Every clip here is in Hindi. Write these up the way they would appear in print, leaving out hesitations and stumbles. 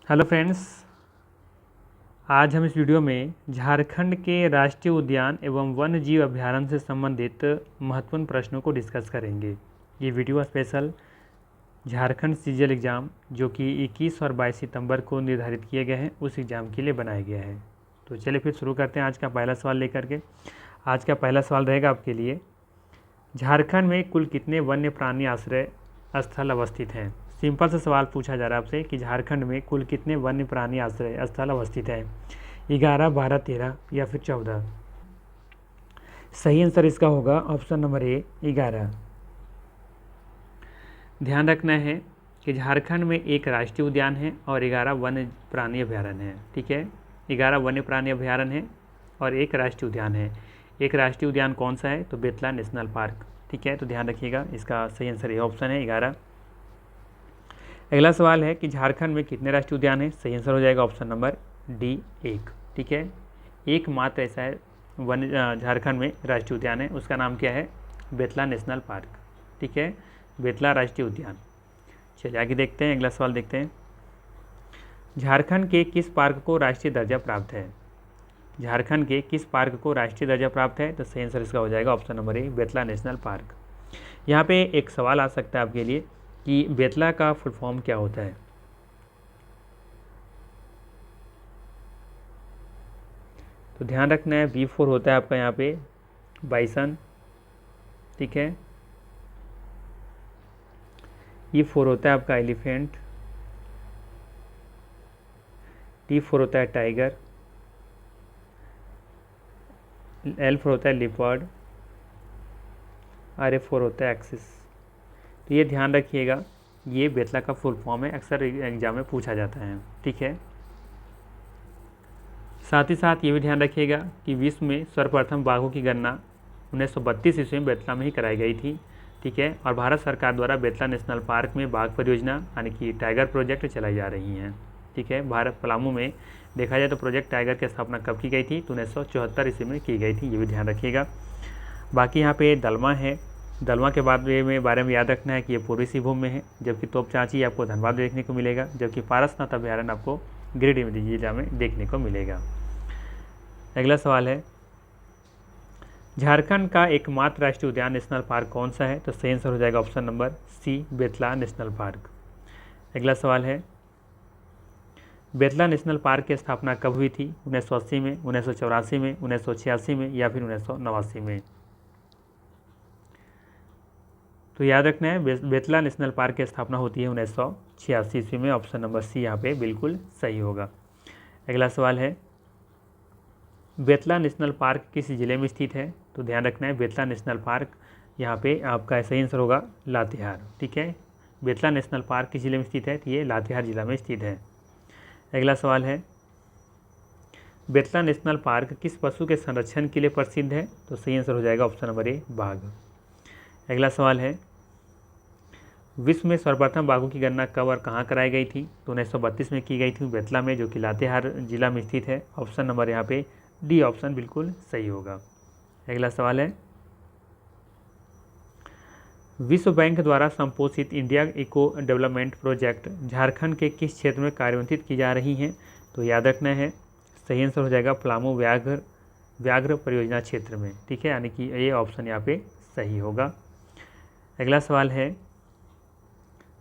हेलो फ्रेंड्स, आज हम इस वीडियो में झारखंड के राष्ट्रीय उद्यान एवं वन्य जीव अभयारण्य से संबंधित महत्वपूर्ण प्रश्नों को डिस्कस करेंगे। ये video special Jharkhand CGL exam जो कि 21 और 22 सितंबर को निर्धारित किए गए हैं उस एग्ज़ाम के लिए बनाया गया है। तो चलिए फिर शुरू करते हैं आज का पहला सवाल लेकर के। आज का पहला सवाल रहेगा आपके लिए, झारखंड में कुल कितने वन्य प्राणी आश्रय स्थल अवस्थित हैं। सिंपल सा सवाल पूछा जा रहा है आपसे कि झारखंड में कुल कितने वन्य प्राणी आश्रय स्थल अवस्थित हैं। 11, 12, 13 या फिर 14। सही आंसर इसका होगा ऑप्शन नंबर ए 11। ध्यान रखना है कि झारखंड में एक राष्ट्रीय उद्यान है और 11 वन्य प्राणी अभयारण्य है। ठीक है, 11 वन्य प्राणी अभयारण्य है और एक राष्ट्रीय उद्यान है। एक राष्ट्रीय उद्यान कौन सा है? तो बेतला नेशनल पार्क। ठीक है, तो ध्यान रखिएगा, इसका सही आंसर ये ऑप्शन है 11। अगला सवाल है कि झारखंड में कितने राष्ट्रीय उद्यान हैं। सही आंसर हो जाएगा ऑप्शन नंबर डी 1। ठीक है, एकमात्र ऐसा है वन झारखंड में राष्ट्रीय उद्यान है, उसका नाम क्या है? Betla national park. ठीक है, बेतला राष्ट्रीय उद्यान। चलिए आगे देखते हैं, अगला सवाल देखते हैं। झारखंड के किस पार्क को राष्ट्रीय दर्जा प्राप्त है? झारखंड के किस पार्क को राष्ट्रीय दर्जा प्राप्त है? तो सही आंसर इसका हो जाएगा option number A Betla national park. यहाँ पे एक सवाल आ सकता है आपके लिए कि बेतला का फुल फॉर्म क्या होता है। तो ध्यान रखना है, B4 होता है आपका यहाँ पे बाइसन। ठीक है, E4 होता है आपका एलिफेंट, T4 होता है टाइगर, L4 होता है लिपर्ड, RA4 होता है एक्सिस। तो ये ध्यान रखिएगा, ये बेतला का फुल फॉर्म है, अक्सर एग्जाम में पूछा जाता है। ठीक है, साथ ही साथ ये भी ध्यान रखिएगा कि विश्व में सर्वप्रथम बाघों की गणना 1932 ईस्वी में बेतला में ही कराई गई थी। ठीक है, और भारत सरकार द्वारा बेतला नेशनल पार्क में बाघ परियोजना यानी कि टाइगर प्रोजेक्ट चलाई जा रही हैं। ठीक है, भारत पलामू में देखा जाए तो प्रोजेक्ट टाइगर की स्थापना कब की गई थी? तो 1974 ईस्वी में की गई थी, ये भी ध्यान रखिएगा। बाकी यहाँ पे दलमा है, दलमा के बारे में याद रखना है कि ये पूर्वी सिंहभूम में है, जबकि तोपचांची आपको धनबाद में देखने को मिलेगा, जबकि पारसनाथ अभयारण्य आपको गिरिडीह जिला में देखने को मिलेगा। अगला सवाल है, झारखंड का एकमात्र राष्ट्रीय उद्यान नेशनल पार्क कौन सा है? तो सही आंसर हो जाएगा option number C Betla national park. अगला सवाल है, बेतला नेशनल पार्क की स्थापना कब हुई थी? 1980 में, 1984 में, 1986 में या फिर 1989 में? तो याद रखना है, बेतला नेशनल पार्क की स्थापना होती है 1986 ईस्वी में। ऑप्शन नंबर सी यहाँ पे बिल्कुल सही होगा। अगला सवाल है, बेतला नेशनल पार्क किस जिले में स्थित है? तो ध्यान रखना है, बेतला नेशनल पार्क यहाँ पे आपका सही आंसर होगा लातेहार। ठीक है, बेतला नेशनल पार्क किस जिले में स्थित है? तो ये लातेहार जिला में स्थित है। अगला सवाल है, बेतला नेशनल पार्क किस पशु के संरक्षण के लिए प्रसिद्ध है? तो सही आंसर हो जाएगा ऑप्शन नंबर ए बाघ। अगला सवाल है, विश्व में सर्वप्रथम बाघों की गणना कब और कहाँ कराई गई थी? तो 1932 में की गई थी बेतला में, जो कि लातेहार जिला में स्थित है। ऑप्शन नंबर यहाँ पे डी ऑप्शन बिल्कुल सही होगा। अगला सवाल है, विश्व बैंक द्वारा संपोषित India eco development project Jharkhand के किस क्षेत्र में कार्यान्वित की जा रही हैं? तो याद रखना है, सही आंसर हो जाएगा पलामू व्याघ्र परियोजना क्षेत्र में। ठीक है, यानी कि ये ऑप्शन यहाँ पे सही होगा। अगला सवाल है,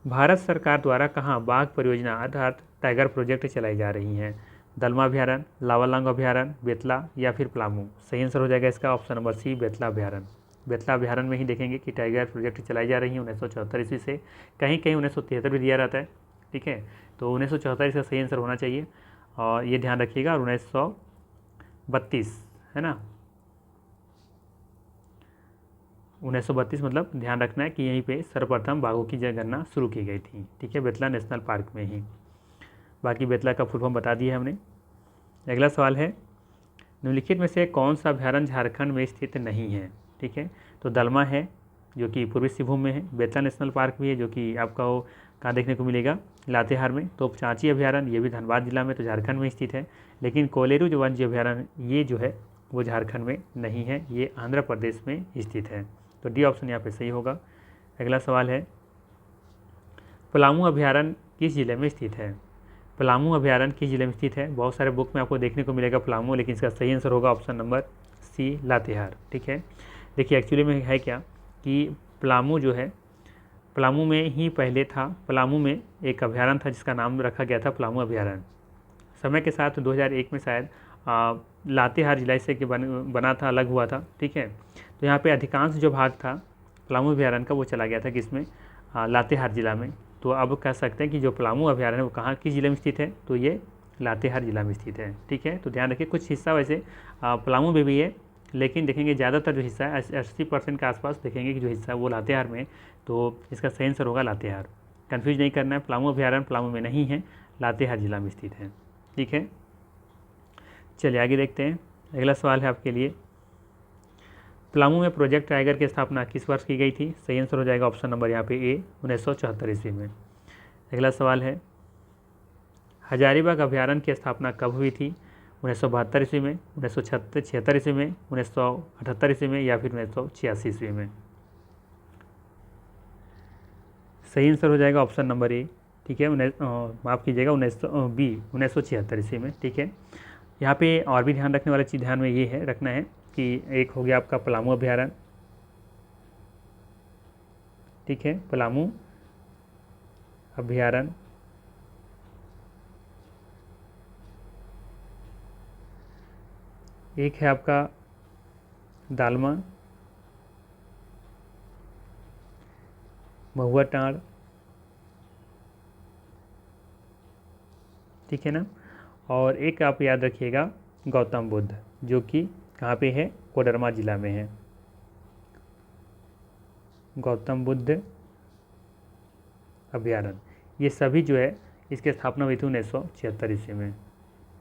भारत सरकार द्वारा कहाँ बाघ परियोजना अर्थात टाइगर प्रोजेक्ट चलाई जा रही हैं? दलमा अभयारण्य, लावालंग अभयारण्य, बेतला या फिर पलामू? सही आंसर हो जाएगा इसका ऑप्शन नंबर सी बेतला अभयारण्य। बेतला अभयारण्य में ही देखेंगे कि टाइगर प्रोजेक्ट चलाई जा रही है 1974 ईस्वी से, कहीं कहीं 1973 भी दिया रहता है। ठीक है, तो 1974 इसका सही आंसर होना चाहिए और ये ध्यान रखिएगा। और 1932 है ना, 1932 मतलब ध्यान रखना है कि यहीं पे सर्वप्रथम बाघों की गणना शुरू की गई थी। ठीक है, बेतला नेशनल पार्क में ही। बाकी बेतला का फुल फॉर्म बता दिया हमने। अगला सवाल है, निम्नलिखित में से कौन सा अभयारण्य झारखंड में स्थित नहीं है? ठीक है, तो दलमा है जो कि पूर्वी सिंहभूम में है, बेतला नेशनल पार्क भी है जो कि आपका वो कहाँ देखने को मिलेगा? लातेहार में। तोपचांची अभयारण्य ये भी धनबाद जिला में तो झारखंड में स्थित है, लेकिन कोलेरू जो वन्य अभयारण्य ये जो है वो झारखंड में नहीं है, ये आंध्र प्रदेश में स्थित है। तो डी ऑप्शन यहाँ पे सही होगा। अगला सवाल है, पलामू अभयारण्य किस जिले में स्थित है? पलामू अभयारण्य किस जिले में स्थित है? बहुत सारे बुक में आपको देखने को मिलेगा पलामू, लेकिन इसका सही आंसर होगा ऑप्शन नंबर सी, लातेहार। ठीक है, देखिए एक्चुअली में है क्या कि पलामू जो है, पलामू में ही पहले था, पलामू में एक अभयारण्य था जिसका नाम रखा गया था पलामू अभयारण्य। समय के साथ 2001 में शायद लातेहार जिला इससे बना था, अलग हुआ था। ठीक है, तो यहाँ पे अधिकांश जो भाग था पलामू अभयारण्य का वो चला गया था किसमें, लातेहार जिला में। तो अब कह सकते हैं कि जो पलामू अभयारण्य है वो कहाँ किस जिले में स्थित है, तो ये लातेहार जिला में स्थित है। ठीक है, तो ध्यान रखिए कुछ हिस्सा वैसे पलामू में भी है, लेकिन देखेंगे ज़्यादातर जो हिस्सा है 80% के आसपास देखेंगे कि जो हिस्सा है वो लातेहार में, तो इसका सही आंसर होगा लातेहार। कन्फ्यूज नहीं करना है, पलामू अभयारण्य पलामू में नहीं है, लातेहार जिला में स्थित है। ठीक है, चलिए आगे देखते हैं। अगला सवाल है आपके लिए, पलामू में प्रोजेक्ट टाइगर की स्थापना किस वर्ष की गई थी? सही आंसर हो जाएगा ऑप्शन नंबर यहाँ पे ए, 1974 ईस्वी में। अगला सवाल है, हजारीबाग अभयारण्य की स्थापना कब हुई थी? 1972 ईस्वी में, 1976 ईस्वी में, 1978 ईस्वी में या फिर 1986 ईस्वी में? सही आंसर हो जाएगा ऑप्शन नंबर ए। ठीक है, माफ़ कीजिएगा 1976 ईस्वी में। ठीक है, यहाँ पे और भी ध्यान रखने वाली चीज़ ध्यान में ये है रखना है कि एक हो गया आपका पलामू अभयारण्य। ठीक है, पलामू अभयारण्य, एक है आपका दालमा, महुआ टाँड़। ठीक है ना, और एक आप याद रखिएगा गौतम बुद्ध, जो कि कहाँ पे है, कोडरमा जिला में है। गौतम बुद्ध अभयारण्य, ये सभी जो है इसकी स्थापना हुई थी 1976 ईस्वी में।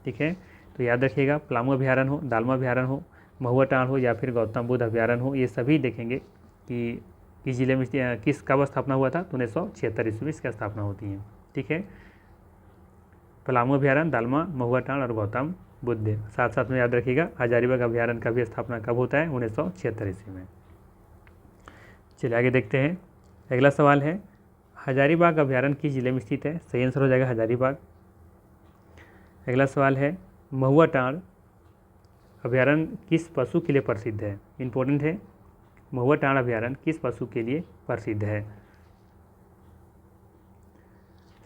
ठीक है, तो याद रखिएगा पलामू अभयारण्य हो, दालमा अभयारण्य हो, महुआ टाँड़ हो या फिर गौतम बुद्ध अभयारण्य हो, ये सभी देखेंगे कि किस जिले में किस कब स्थापना हुआ था, तो 1976 ईस्वी में इसकी स्थापना होती है। ठीक है, पलामू अभयारण्य, दालमा, महुआ टाँड़ और गौतम बुद्ध। साथ साथ में याद रखिएगा हजारीबाग अभयारण्य का भी स्थापना कब होता है, 1976 ईस्वी में। चलिए आगे देखते हैं। अगला सवाल है, हजारीबाग अभयारण्य किस जिले में स्थित है? सही आंसर हो जाएगा हजारीबाग। अगला सवाल है, महुआ टाँड़ अभयारण्य किस पशु के लिए प्रसिद्ध है? इंपॉर्टेंट है, महुआ टाँड़ अभयारण्य किस पशु के लिए प्रसिद्ध है?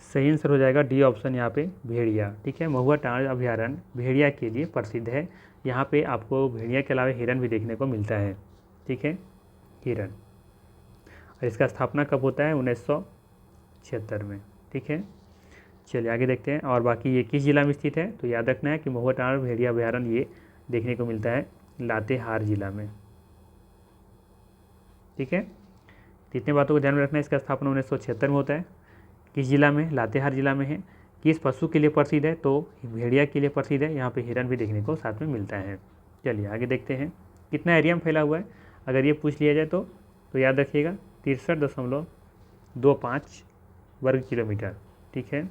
सही आंसर हो जाएगा डी ऑप्शन, यहाँ पे भेड़िया। ठीक है, महुआ टाँड़ अभयारण्य भेड़िया के लिए प्रसिद्ध है। यहाँ पे आपको भेड़िया के अलावा हिरन भी देखने को मिलता है। ठीक है, हिरन, और इसका स्थापना कब होता है, 1976 में। ठीक है, चलिए आगे देखते हैं। और बाकी ये किस जिला में स्थित है, तो याद रखना है कि महुआ टाँड़ भेड़िया अभयारण्य ये देखने को मिलता है लातेहार जिला में। ठीक है, इतने बातों को ध्यान में रखना है। इसका स्थापना 1976 में होता है। किस जिला में, लातेहार जिला में है। किस पशु के लिए प्रसिद्ध है, तो भेड़िया के लिए प्रसिद्ध है। यहाँ पे हिरन भी देखने को साथ में मिलता है। चलिए आगे देखते हैं, कितना एरिया में फैला हुआ है, अगर ये पूछ लिया जाए तो याद रखिएगा 63.25 वर्ग किलोमीटर। ठीक है,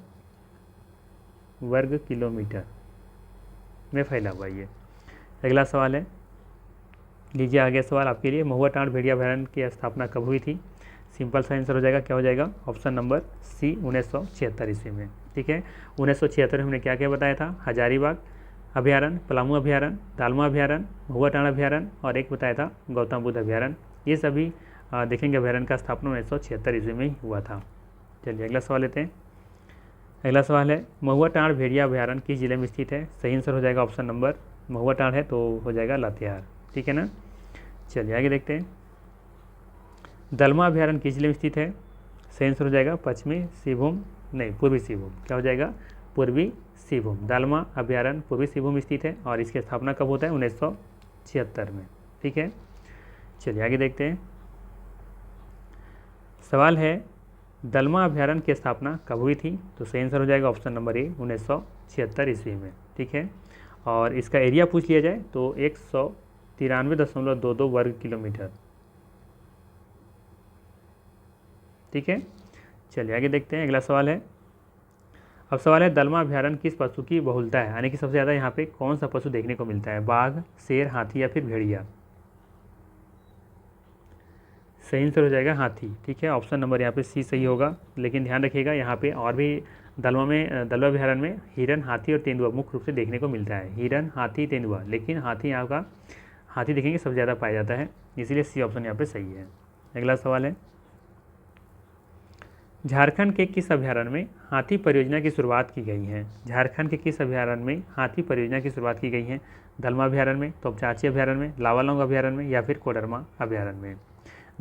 वर्ग किलोमीटर में फैला हुआ ये। अगला सवाल है, लीजिए आगे सवाल आपके लिए, महुआ टाँड़ भेड़िया अभयारण्य की स्थापना कब हुई थी? सिंपल सा आंसर हो जाएगा, क्या हो जाएगा, ऑप्शन नंबर सी, 1976 ईस्वी में। ठीक है, 1976 में हमने क्या क्या बताया था, हजारीबाग अभयारण्य, पलामू अभयारण्य, दालमा अभयारण्य, महुआ टाँड़ अभयारण्य और एक बताया था गौतम बुद्ध अभयारण्य। ये सभी देखेंगे अभयारण्य का स्थापना 1976 ईस्वी में ही हुआ था। चलिए अगला सवाल लेते हैं। अगला सवाल है, महुआ टाँड़ भेड़िया अभयारण्य किस जिले में स्थित है? सही आंसर हो जाएगा ऑप्शन नंबर, महुआ टाँड़ है तो हो जाएगा लातेहार। ठीक है ना, चलिए आगे देखते हैं। दालमा अभयारण्य किस जिले में स्थित है? सही आंसर हो जाएगा पूर्वी सिंहभूम। क्या हो जाएगा, पूर्वी सिंहभूम। दालमा अभयारण्य पूर्वी सिंहभूम में स्थित है और इसकी स्थापना कब होता है, 1976 में। ठीक है, चलिए आगे देखते हैं। सवाल है, दालमा अभयारण्य की स्थापना कब हुई थी? तो सही आंसर हो जाएगा ऑप्शन नंबर ए, 1976 ईस्वी में। ठीक है, और इसका एरिया पूछ लिया जाए तो 193.22 वर्ग किलोमीटर। ठीक है, चलिए आगे देखते हैं। अगला सवाल है, अब सवाल है, दालमा अभयारण्य किस पशु की बहुलता है, यानी कि सबसे ज़्यादा यहाँ पे कौन सा पशु देखने को मिलता है, बाघ, शेर, हाथी या फिर भेड़िया? सही आंसर हो जाएगा हाथी। ठीक है, ऑप्शन नंबर यहाँ पे सी सही होगा, लेकिन ध्यान रखिएगा यहाँ पे और भी दलवा अभयारण्य में हिरन, हाथी और तेंदुआ मुख्य रूप से देखने को मिलता है। हिरन, हाथी, तेंदुआ, लेकिन हाथी यहाँ का हाथी देखेंगे सबसे ज़्यादा पाया जाता है, इसीलिए सी ऑप्शन यहाँ पे सही है। अगला सवाल है, झारखंड के किस अभयारण्य में हाथी परियोजना की शुरुआत की गई है? झारखंड के किस अभयारण्य में हाथी परियोजना की शुरुआत की गई है? दलमा अभयारण्य में, तोपचांची अभयारण्य में, लावालौंग अभयारण्य में या फिर कोडरमा अभयारण्य में?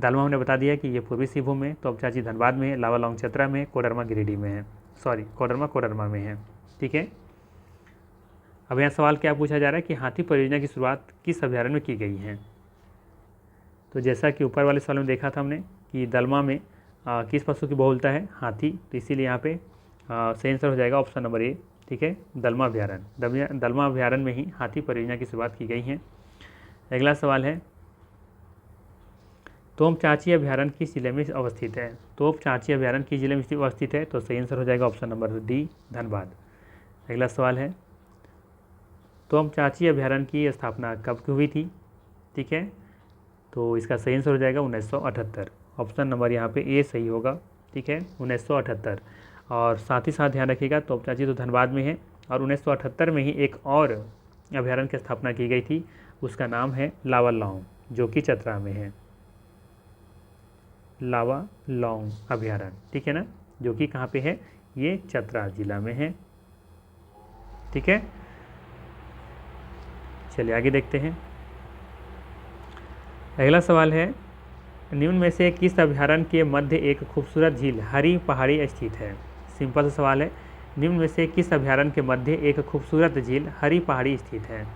दलमा हमने बता दिया कि ये पूर्वी सिंहभूम में, तोपचांची धनबाद में है, लावालौंग चतरा में है, कोडरमा गिरिडीह में है, कोडरमा में है। ठीक है, अब यहाँ सवाल क्या पूछा जा रहा है कि हाथी परियोजना की शुरुआत किस अभयारण्य में की गई है? तो जैसा कि ऊपर वाले सवाल में देखा था हमने कि दलमा में किस पशु की बहुलता है? हाथी, तो इसीलिए यहाँ पे सही आंसर हो जाएगा ऑप्शन नंबर ए। ठीक है, दलमा अभयारण्य में ही हाथी परियोजना की शुरुआत की गई है। अगला सवाल है, तोपचांची अभयारण्य किस जिले में अवस्थित है? तोपचांची अभयारण्य किस जिले में अवस्थित है? तो सही आंसर हो जाएगा ऑप्शन नंबर डी, धनबाद। अगला सवाल है, तोपचांची अभयारण्य की स्थापना कब हुई थी? ठीक है, तो इसका सही आंसर हो जाएगा 1978, ऑप्शन नंबर यहाँ पे ए सही होगा। ठीक है, 1978। और साथ ही साथ ध्यान रखिएगा तोपचांची तो धनबाद में है और 1978 में ही एक और अभयारण्य की स्थापना की गई थी, उसका नाम है लावालौंग, जो कि चतरा में है। लावालौंग अभयारण्य, ठीक है ना, जो कि कहाँ पे है? ये चतरा जिला में है। ठीक है, चलिए आगे देखते हैं। अगला सवाल है, निम्न में से किस अभयारण्य के मध्य एक खूबसूरत झील हरी पहाड़ी स्थित है? सिंपल सा सवाल है, निम्न में से किस अभयारण्य के मध्य एक खूबसूरत झील हरी पहाड़ी स्थित है?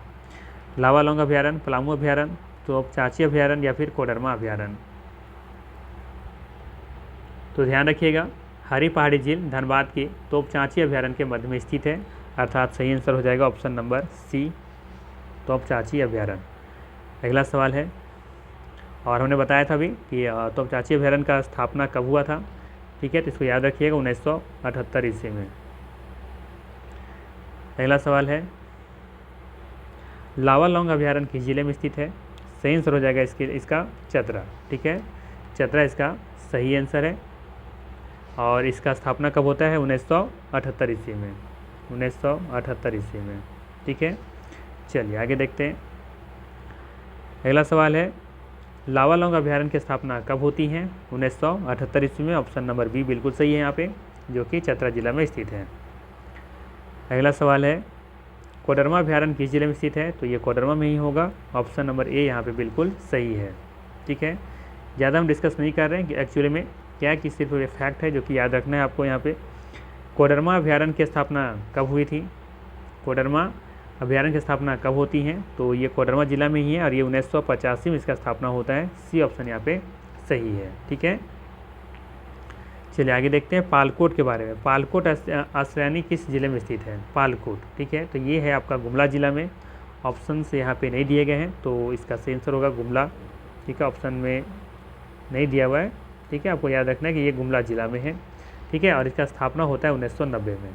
लावालौंग अभयारण्य, पलामू अभयारण्य, तोपचांची अभयारण्य या फिर कोडरमा अभयारण्य? तो ध्यान रखिएगा, हरी पहाड़ी झील धनबाद के तोपचांची अभयारण्य के मध्य में स्थित है, अर्थात सही आंसर हो जाएगा ऑप्शन नंबर सी, तोपचांची अभयारण्य। अगला सवाल है, और हमने बताया था अभी कि तोपचांची अभयारण्य का स्थापना कब हुआ था? ठीक है, तो इसको याद रखिएगा 1978 ईस्वी में। अगला सवाल है, लावालौंग अभयारण्य किस जिले में स्थित है? सही आंसर हो जाएगा इसका चतरा। ठीक है, चतरा इसका सही आंसर है और इसका स्थापना कब होता है? 1978 ईस्वी में, 1978 ईस्वी में। ठीक है, चलिए आगे देखते हैं। अगला सवाल है, लावालौंग अभयारण्य की स्थापना कब होती है? 1978 ईस्वी में, ऑप्शन नंबर बी बिल्कुल सही है यहाँ पे, जो कि चतरा जिला में स्थित है। अगला सवाल है, कोडरमा अभयारण्य किस जिले में स्थित है? तो ये कोडरमा में ही होगा, ऑप्शन नंबर ए यहाँ पे बिल्कुल सही है। ठीक है, ज़्यादा हम डिस्कस नहीं कर रहे हैं कि एक्चुअली में क्या है, कि सिर्फ ये फैक्ट है जो कि याद रखना है आपको। यहाँ पे कोडरमा अभयारण्य की स्थापना कब हुई थी? कोडरमा अभयारण्य की स्थापना कब होती है? तो ये कोडरमा जिला में ही है और ये 1985 में इसका स्थापना होता है, सी ऑप्शन यहाँ पे सही है। ठीक है, चलिए आगे देखते हैं पालकोट के बारे में। पालकोट आश्रयनी किस जिले में स्थित है? पालकोट, ठीक है, तो ये है आपका गुमला जिला में। ऑप्शन से यहाँ पे नहीं दिए गए हैं, तो इसका सही आंसर होगा गुमला। ठीक है, ऑप्शन में नहीं दिया हुआ है। ठीक है, आपको याद रखना है कि ये गुमला जिला में है। ठीक है, और इसका स्थापना होता है 1990 में।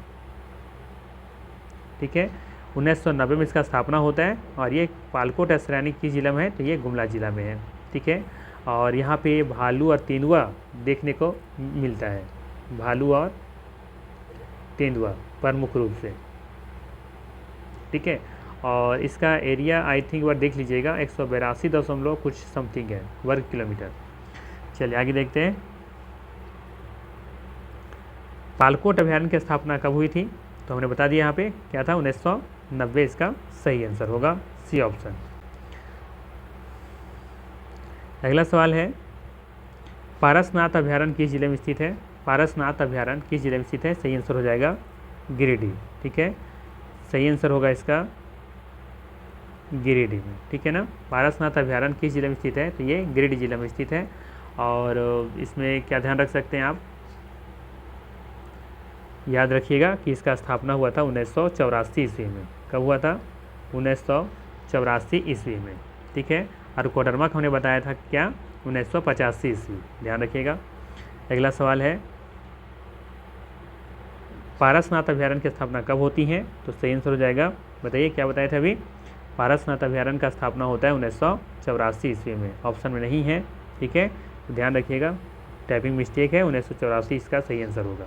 ठीक है, 1990 में इसका स्थापना होता है और ये पालकोट आश्रयनी किस जिला में है? तो ये गुमला जिला में है। ठीक है, और यहाँ पे भालू और तेंदुआ देखने को मिलता है, भालू और तेंदुआ प्रमुख रूप से। ठीक है, और इसका एरिया आई थिंक बार देख लीजिएगा 182 कुछ समथिंग है वर्ग किलोमीटर। चलिए आगे देखते हैं, पालकोट अभयारण्य की स्थापना कब हुई थी? तो हमने बता दिया यहाँ पे क्या था, 1990 इसका सही आंसर होगा, सी ऑप्शन। अगला सवाल है, पारसनाथ अभयारण्य किस जिले में स्थित है? पारसनाथ अभयारण्य किस जिले में स्थित है? सही आंसर हो जाएगा गिरिडीह। ठीक है, सही आंसर होगा इसका गिरिडीह में। ठीक है ना, पारसनाथ अभयारण्य किस जिले में स्थित है? तो ये गिरिडीह जिला में स्थित है। और इसमें क्या ध्यान रख सकते हैं आप, याद रखिएगा कि इसका स्थापना हुआ था 1984 ईस्वी में। कब हुआ था? 1984 ईस्वी में। ठीक है, और कोडरमा का हमने बताया था क्या, 1985 ईस्वी, ध्यान रखिएगा। अगला सवाल है, पारसनाथ अभयारण्य की स्थापना कब होती है? तो सही आंसर हो जाएगा, बताइए क्या बताए थे अभी, पारसनाथ अभयारण्य का स्थापना होता है 1984 ईस्वी में, ऑप्शन में नहीं है। ठीक है, तो ध्यान रखिएगा, टाइपिंग मिस्टेक है, 1984 इसका सही आंसर होगा।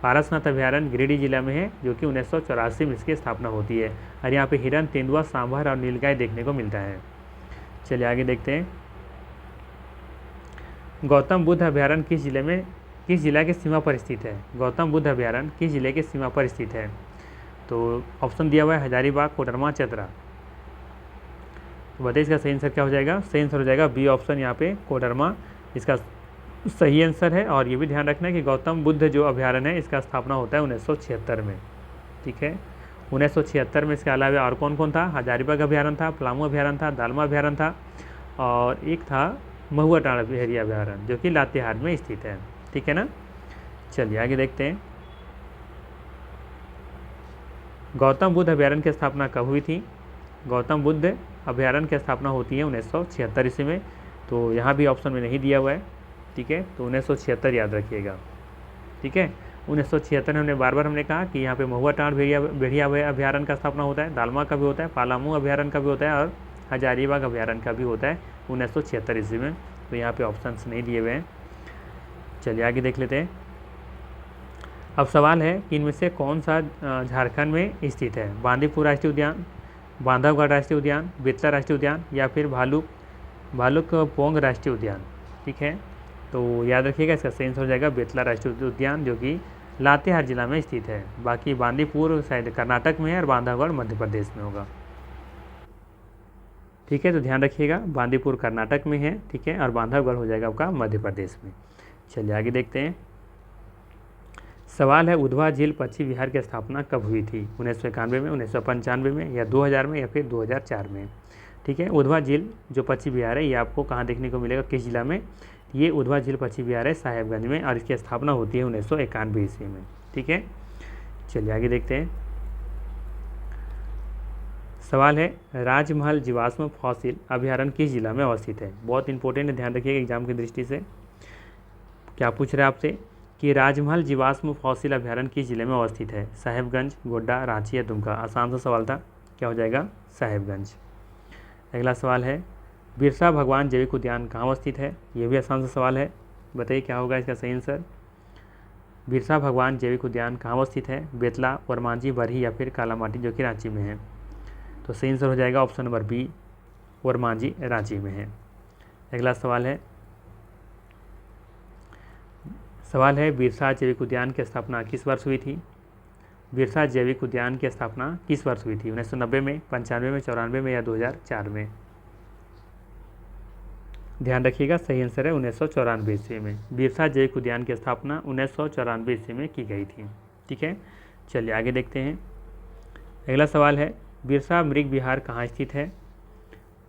पारसनाथ अभयारण्य गिरिडीह जिला में है, जो कि 1984 में इसकी स्थापना होती है। और यहाँ पे हिरन, तेंदुआ, सांभर और नीलगाय देखने को मिलता है। चलिए आगे देखते हैं। गौतम बुद्ध अभयारण्य किस जिला के सीमा पर स्थित है? गौतम बुद्ध अभयारण्य किस जिले के सीमा पर स्थित है? तो ऑप्शन दिया हुआ है हजारीबाग, कोडरमा, चतरा। तो बताइए इसका सही आंसर क्या हो जाएगा? सही आंसर हो जाएगा बी ऑप्शन, यहाँ पे कोडरमा इसका सही आंसर है। और ये भी ध्यान रखना है कि गौतम बुद्ध जो अभयारण्य है इसका स्थापना होता है 1976 में। ठीक है, 1976 में। इसके अलावा और कौन कौन था? हजारीबाग अभयारण्य था, पलामू अभयारण्य था, दालमा अभयारण्य था और एक था महुआ टाँड़ बहरी अभयारण्य, जो कि लातेहार में स्थित है। ठीक है ना। चलिए आगे देखते हैं। गौतम बुद्ध अभयारण्य की स्थापना कब हुई थी? गौतम बुद्ध अभयारण्य की स्थापना होती है 1976 ईस्वी में। तो यहाँ भी ऑप्शन में नहीं दिया हुआ है। ठीक है, तो 1976 याद रखिएगा। ठीक है, 1976 में हमने बार बार हमने कहा कि यहाँ पे महुआ टाँड़ भेड़िया अभयारण्य का स्थापना होता है, दालमा का भी होता है, पालामू अभयारण्य का भी होता है और हजारीबाग अभयारण्य का भी होता है 1976 ईस्वी में। तो यहाँ पे ऑप्शंस नहीं दिए हुए हैं। चलिए आगे देख लेते हैं। अब सवाल है कि इनमें से कौन सा झारखंड में स्थित है? बांदीपुर राष्ट्रीय उद्यान, बांधवगढ़ राष्ट्रीय उद्यान, बेतला राष्ट्रीय उद्यान या फिर भालुकपोंग राष्ट्रीय उद्यान। ठीक है, तो याद रखिएगा इसका सही आंसर हो जाएगा बेतला राष्ट्रीय उद्यान, जो कि लातेहार जिला में स्थित है। बाकी बांदीपुर शायद कर्नाटक में है और बांधवगढ़ मध्य प्रदेश में होगा। ठीक है, तो ध्यान रखिएगा बांदीपुर कर्नाटक में है। ठीक है, और बांधवगढ़ हो जाएगा आपका मध्य प्रदेश में। चलिए आगे देखते हैं। सवाल है उधवा झील पक्षी विहार की स्थापना कब हुई थी? 1991 में, 1995 में या 2000 में या फिर 2004 में? ठीक है, उधवा झील जो पक्षी विहार है ये आपको कहाँ देखने को मिलेगा, किस जिला में? ये उधवा झील पक्षी विहार है साहेबगंज में और इसकी स्थापना होती है 1991 ईस्वी में। ठीक है, चलिए आगे देखते हैं। सवाल है राजमहल जीवाश्म फॉसिल अभयारण्य किस जिला में अवस्थित है? बहुत इंपॉर्टेंट है, ध्यान रखिएगा एग्जाम की दृष्टि से। क्या पूछ रहे हैं आपसे कि राजमहल जीवाश्म फॉसिल अभयारण्य किस जिले में अवस्थित है? साहेबगंज, गोड्डा, रांची या दुमका? आसान सा सवाल था, क्या हो जाएगा? साहेबगंज। अगला सवाल है बिरसा भगवान जैविक उद्यान कहाँ अवस्थित है? ये भी आसान सा सवाल है, बताइए क्या होगा इसका सही आंसर? बिरसा भगवान जैविक उद्यान कहाँ अवस्थित है? बेतला, वरमांझी, बरही या फिर कालामाटी, जो कि रांची में है? तो सही आंसर हो जाएगा ऑप्शन नंबर बी, वरमांझी रांची में है। अगला सवाल है बिरसा जैविक उद्यान की स्थापना किस वर्ष हुई थी? बिरसा जैविक उद्यान की स्थापना किस वर्ष हुई थी? 1990 में, 95 में, 94 में या 2004 में? ध्यान रखिएगा सही आंसर है 1994 ईस्वी में। बिरसा जैविक उद्यान की स्थापना 1994 ईस्वी में की गई थी। ठीक है, चलिए आगे देखते हैं। अगला सवाल है बिरसा मृग विहार कहाँ स्थित है?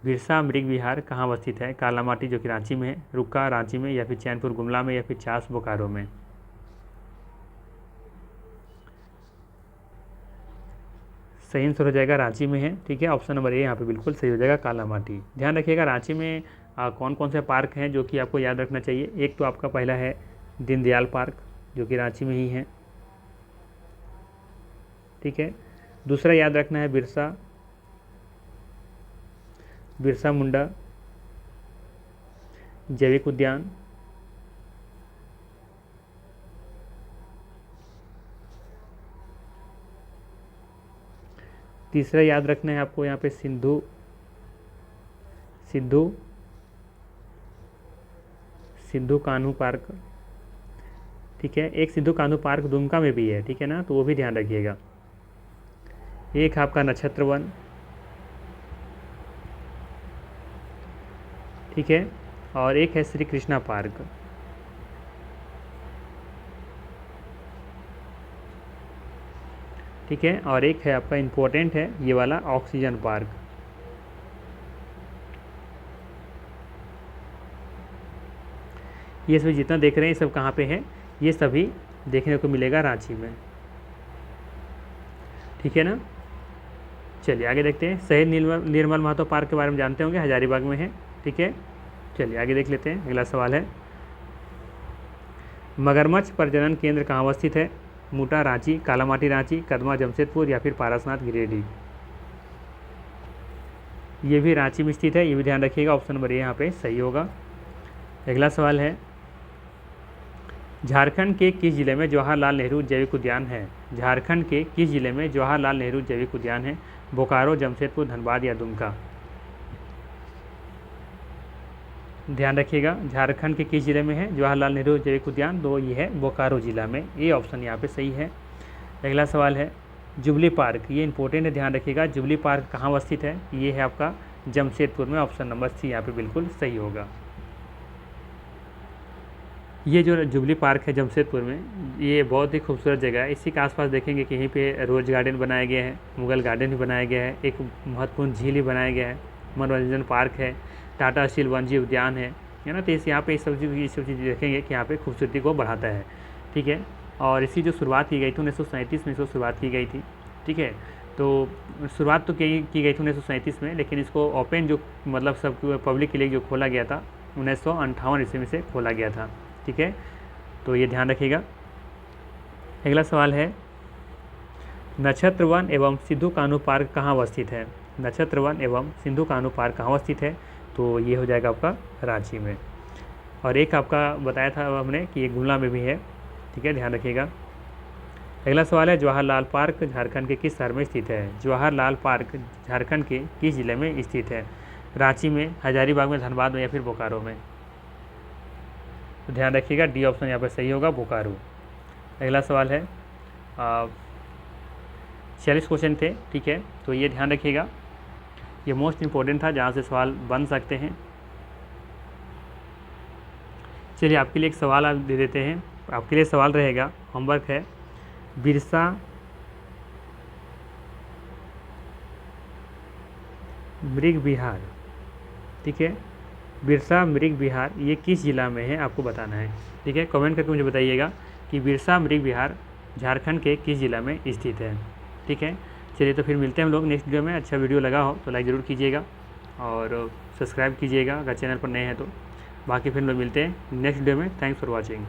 बिरसा मृग विहार कहाँ अवस्थित है? कालामाटी जो कि रांची में है, रुक्का रांची में या फिर चैनपुर गुमला में या फिर चास बोकारो में? सही आंसर हो जाएगा रांची में है। ठीक है, ऑप्शन नंबर ए यहाँ पे बिल्कुल सही हो जाएगा, कालामाटी। ध्यान रखिएगा रांची में कौन कौन से पार्क हैं जो कि आपको याद रखना चाहिए। एक तो आपका पहला है दीनदयाल पार्क, जो कि रांची में ही है। ठीक है, दूसरा याद रखना है बिरसा मुंडा जैविक उद्यान। तीसरा याद रखना है आपको यहाँ पे सिद्धू कान्हू पार्क। ठीक है, एक सिद्धू कान्हू पार्क दुमका में भी है। ठीक है ना, तो वो भी ध्यान रखिएगा। एक आपका नक्षत्र वन। ठीक है, और एक है श्री कृष्णा पार्क। ठीक है, और एक है आपका इम्पोर्टेंट है ये वाला ऑक्सीजन पार्क। ये सभी जितना देख रहे हैं ये सब कहाँ पे है? ये सभी देखने को मिलेगा रांची में। ठीक है ना, चलिए आगे देखते हैं। शहीद निर्मल महतो पार्क के बारे में जानते होंगे, हजारीबाग में है। ठीक है, चलिए आगे देख लेते हैं। अगला सवाल है मगरमच्छ प्रजनन केंद्र कहाँ अवस्थित है? मूटा रांची, कालामाटी रांची, कदमा जमशेदपुर या फिर पारसनाथ गिरिडीह? ये भी रांची में स्थित है, ये भी ध्यान रखिएगा। ऑप्शन नंबर ए यहाँ पे सही होगा। अगला सवाल है झारखंड के किस जिले में जवाहरलाल नेहरू जैविक उद्यान है? झारखंड के किस जिले में जवाहरलाल नेहरू जैविक उद्यान है? बोकारो, जमशेदपुर, धनबाद या दुमका? ध्यान रखिएगा, झारखंड के किस जिले में है जवाहरलाल नेहरू जैविक उद्यान? तो ये है बोकारो जिला में। ये ऑप्शन यहाँ पे सही है। अगला सवाल है जुबली पार्क, ये इंपॉर्टेंट है, ध्यान रखिएगा। जुबली पार्क कहाँ अवस्थित है? ये है आपका जमशेदपुर में। ऑप्शन नंबर सी यहाँ पे बिल्कुल सही होगा। ये जो जुबली पार्क है जमशेदपुर में, ये बहुत ही खूबसूरत जगह है। इसी के आसपास देखेंगे कि यहीं पे रोज़ गार्डन बनाया गया है, मुगल गार्डन भी बनाया गया है, एक महत्वपूर्ण झील भी बनाया गया है, मनोरंजन पार्क है, टाटा स्टील वन्यजीव उद्यान है ना। तो इस यहाँ पे ये सब चीज़ देखेंगे कि यहाँ पे खूबसूरती को बढ़ाता है, ठीक है। और इसकी जो शुरुआत की गई थी 1937 में इसको शुरुआत की गई थी, ठीक है। तो शुरुआत तो की गई थी 1937 में, लेकिन इसको ओपन जो मतलब सब पब्लिक के लिए जो खोला गया था 1958 ईस्वी में से खोला गया था, ठीक है। तो ये ध्यान रखिएगा। अगला सवाल है नक्षत्र वन एवं सिंधु कान्हू पार्क कहाँ अवस्थित है? नक्षत्र वन एवं सिंधु कान्हू पार्क कहाँ अवस्थित है? तो ये हो जाएगा आपका रांची में। और एक आपका बताया था हमने कि ये गुमला में भी है, ठीक है, ध्यान रखिएगा। अगला सवाल है जवाहरलाल पार्क झारखंड के किस शहर में स्थित है? जवाहरलाल पार्क झारखंड के किस जिले में स्थित है? रांची में, हजारीबाग में, धनबाद में या फिर बोकारो में? तो ध्यान रखिएगा, डी ऑप्शन यहाँ पर सही होगा, बोकारो। अगला सवाल है 40 क्वेश्चन थे, ठीक है। तो ये ध्यान रखिएगा, ये मोस्ट इम्पोर्टेंट था, जहाँ से सवाल बन सकते हैं। चलिए आपके लिए एक सवाल आप दे देते हैं। आपके लिए सवाल रहेगा, होमवर्क है, बिरसा मृग विहार, ठीक है, बिरसा मृग विहार ये किस जिला में है आपको बताना है, ठीक है। कमेंट करके मुझे बताइएगा कि बिरसा मृग विहार झारखंड के किस जिला में स्थित है, ठीक है। चलिए तो फिर मिलते हैं हम लोग नेक्स्ट वीडियो में। अच्छा वीडियो लगा हो तो लाइक ज़रूर कीजिएगा और सब्सक्राइब कीजिएगा अगर चैनल पर नए हैं तो। बाकी फिर लोग मिलते हैं नेक्स्ट वीडियो में। Thanks for watching.